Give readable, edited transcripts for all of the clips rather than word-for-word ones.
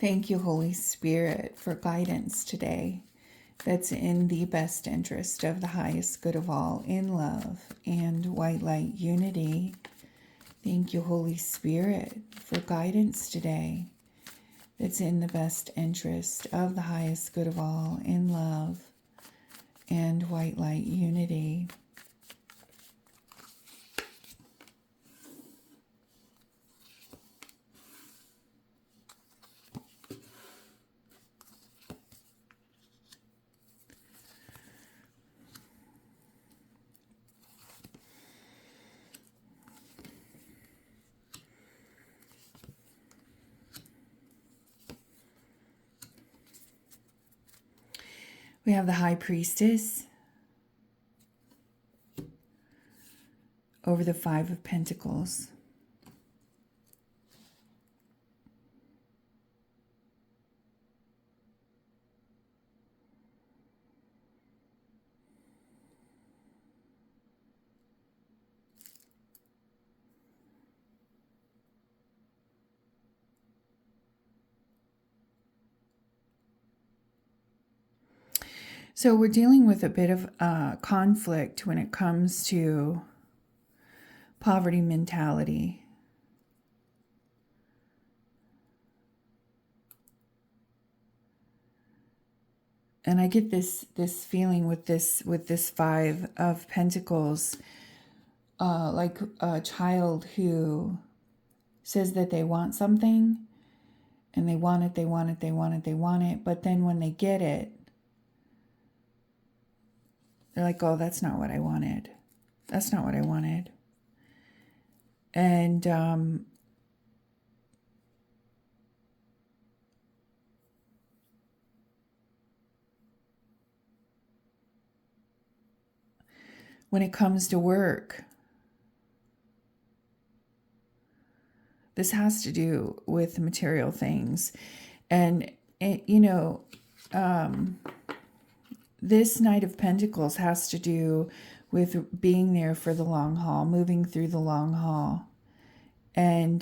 Thank you, Holy Spirit, for guidance today that's in the best interest of the highest good of all, in love and white light unity. Thank you, Holy Spirit, for guidance today that's in the best interest of the highest good of all, in love and white light unity. We have the High Priestess over the Five of Pentacles. So we're dealing with a bit of conflict when it comes to poverty mentality. And I get this feeling with this Five of Pentacles, like a child who says that they want something, and they want it, they want it, they want it, they want it, but then when they get it, they're like, oh, that's not what I wanted. That's not what I wanted. And when it comes to work, this has to do with material things. And this Knight of Pentacles has to do with being there for the long haul, moving through the long haul. And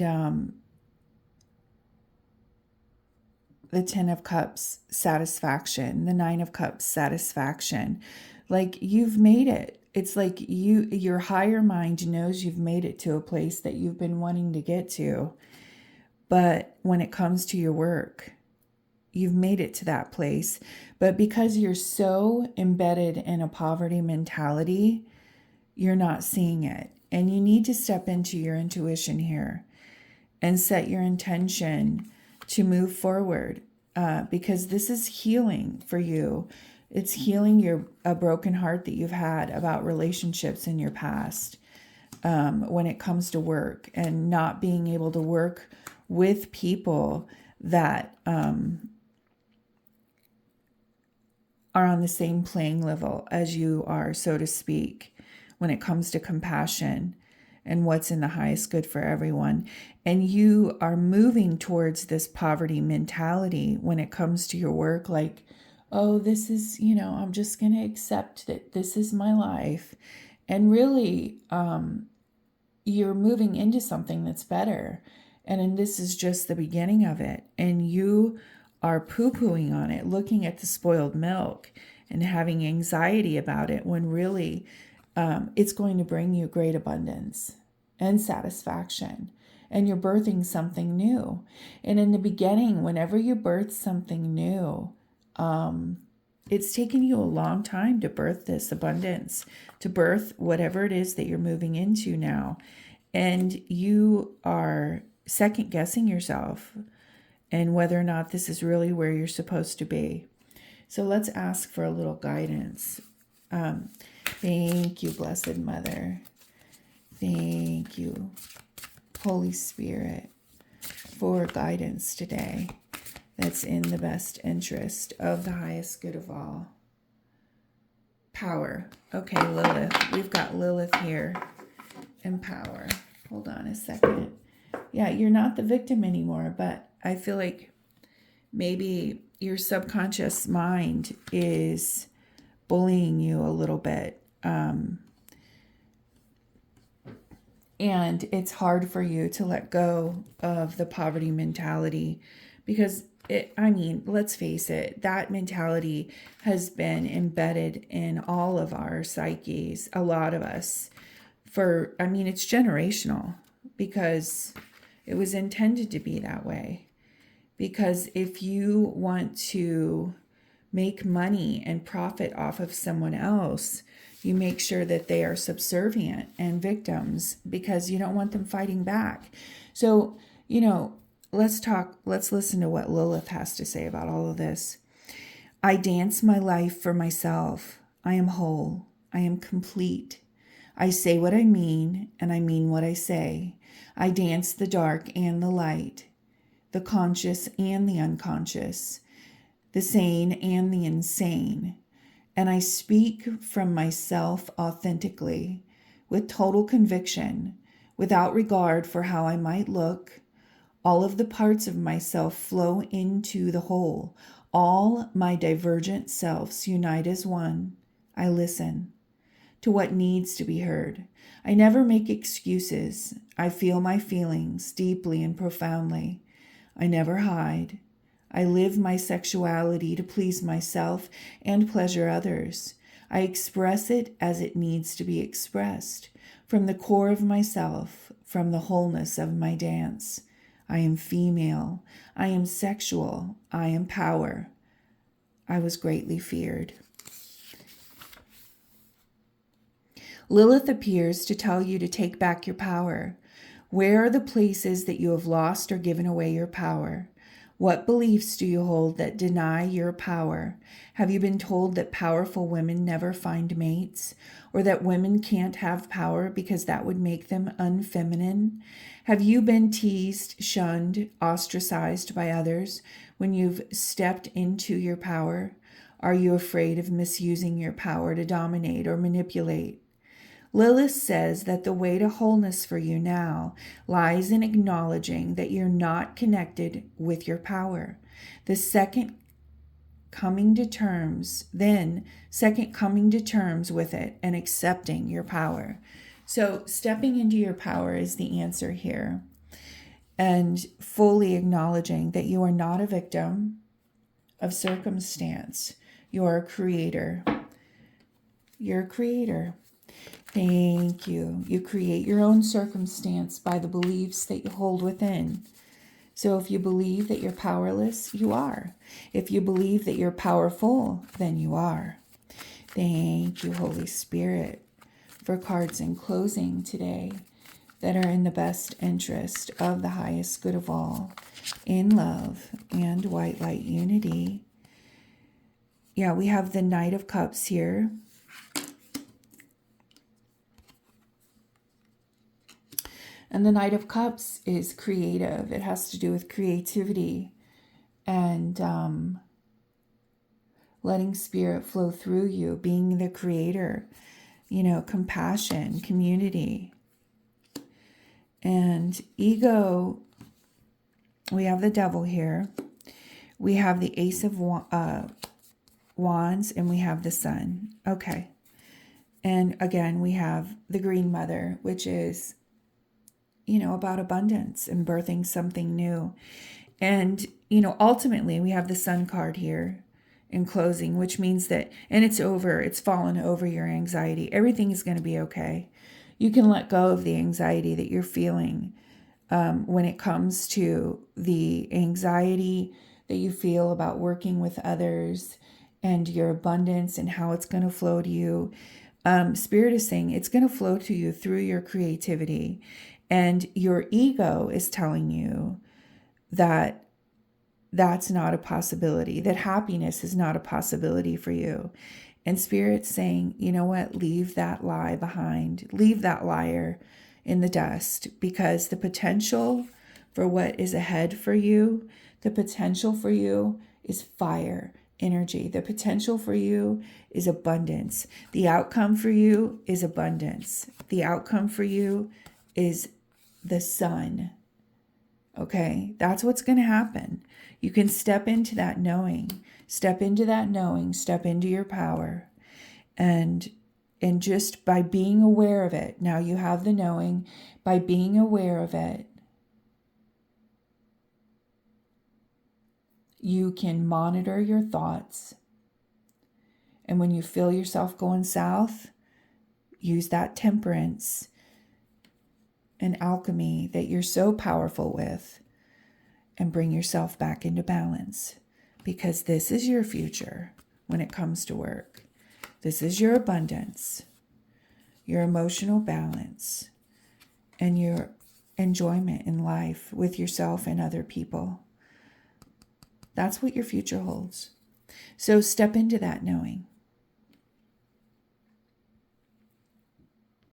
the Ten of Cups, satisfaction. The Nine of Cups, satisfaction. Like, you've made it. It's like your higher mind knows you've made it to a place that you've been wanting to get to. But when it comes to your work, you've made it to that place. But because you're so embedded in a poverty mentality, you're not seeing it. And you need to step into your intuition here and set your intention to move forward, because this is healing for you. It's healing a broken heart that you've had about relationships in your past, when it comes to work, and not being able to work with people that are on the same playing level as you are, so to speak, when it comes to compassion and what's in the highest good for everyone. And you are moving towards this poverty mentality when it comes to your work, like, oh, this is, I'm just going to accept that this is my life. And really, you're moving into something that's better. And this is just the beginning of it. And you are poo-pooing on it, looking at the spoiled milk and having anxiety about it, when really it's going to bring you great abundance and satisfaction. And you're birthing something new. And in the beginning, whenever you birth something new, it's taken you a long time to birth this abundance, to birth whatever it is that you're moving into now. And you are second guessing yourself and whether or not this is really where you're supposed to be. So let's ask for a little guidance. Thank you, Blessed Mother. Thank you, Holy Spirit, for guidance today that's in the best interest of the highest good of all. Power. Okay, Lilith. We've got Lilith here. And power. Hold on a second. Yeah, you're not the victim anymore, but I feel like maybe your subconscious mind is bullying you a little bit. And it's hard for you to let go of the poverty mentality, because let's face it, that mentality has been embedded in all of our psyches, a lot of us, it's generational because it was intended to be that way. Because if you want to make money and profit off of someone else, you make sure that they are subservient and victims because you don't want them fighting back. So, let's listen to what Lilith has to say about all of this. I dance my life for myself. I am whole. I am complete. I say what I mean, and I mean what I say. I dance the dark and the light, the conscious and the unconscious, the sane and the insane. And I speak from myself authentically, with total conviction, without regard for how I might look. All of the parts of myself flow into the whole. All my divergent selves unite as one. I listen to what needs to be heard. I never make excuses. I feel my feelings deeply and profoundly. I never hide. I live my sexuality to please myself and pleasure others. I express it as it needs to be expressed, from the core of myself, from the wholeness of my dance. I am female. I am sexual. I am power. I was greatly feared. Lilith appears to tell you to take back your power. Where are the places that you have lost or given away your power? What beliefs do you hold that deny your power? Have you been told that powerful women never find mates, or that women can't have power because that would make them unfeminine? Have you been teased, shunned, ostracized by others when you've stepped into your power? Are you afraid of misusing your power to dominate or manipulate? Lilith says that the way to wholeness for you now lies in acknowledging that you're not connected with your power. The second coming to terms with it and accepting your power. So stepping into your power is the answer here. And fully acknowledging that you are not a victim of circumstance. You are a creator. You're a creator. Thank you. You create your own circumstance by the beliefs that you hold within. So if you believe that you're powerless, you are. If you believe that you're powerful, then you are. Thank you, Holy Spirit, for cards in closing today that are in the best interest of the highest good of all, in love and white light unity. Yeah, we have the Knight of Cups here. And the Knight of Cups is creative. It has to do with creativity and letting spirit flow through you, being the creator, compassion, community. And ego, we have the Devil here. We have the Ace of Wands, and we have the Sun. Okay. And again, we have the Green Mother, which is about abundance and birthing something new. And, ultimately we have the Sun card here in closing, which means that, and it's fallen over your anxiety. Everything is going to be okay. You can let go of the anxiety that you're feeling when it comes to the anxiety that you feel about working with others and your abundance and how it's going to flow to you. Spirit is saying it's going to flow to you through your creativity. And your ego is telling you that that's not a possibility, that happiness is not a possibility for you. And Spirit's saying, you know what, leave that lie behind. Leave that liar in the dust, because the potential for what is ahead for you, the potential for you is fire energy. The potential for you is abundance. The outcome for you is abundance. The outcome for you is the Sun. Okay, that's what's going to happen. You can step into that knowing, step into your power. And just by being aware of it, now you have the knowing, by being aware of it You can monitor your thoughts. And when you feel yourself going south, use that temperance and alchemy that you're so powerful with and bring yourself back into balance. Because this is your future when it comes to work. This is your abundance, your emotional balance, and your enjoyment in life with yourself and other people. That's what your future holds. So step into that knowing.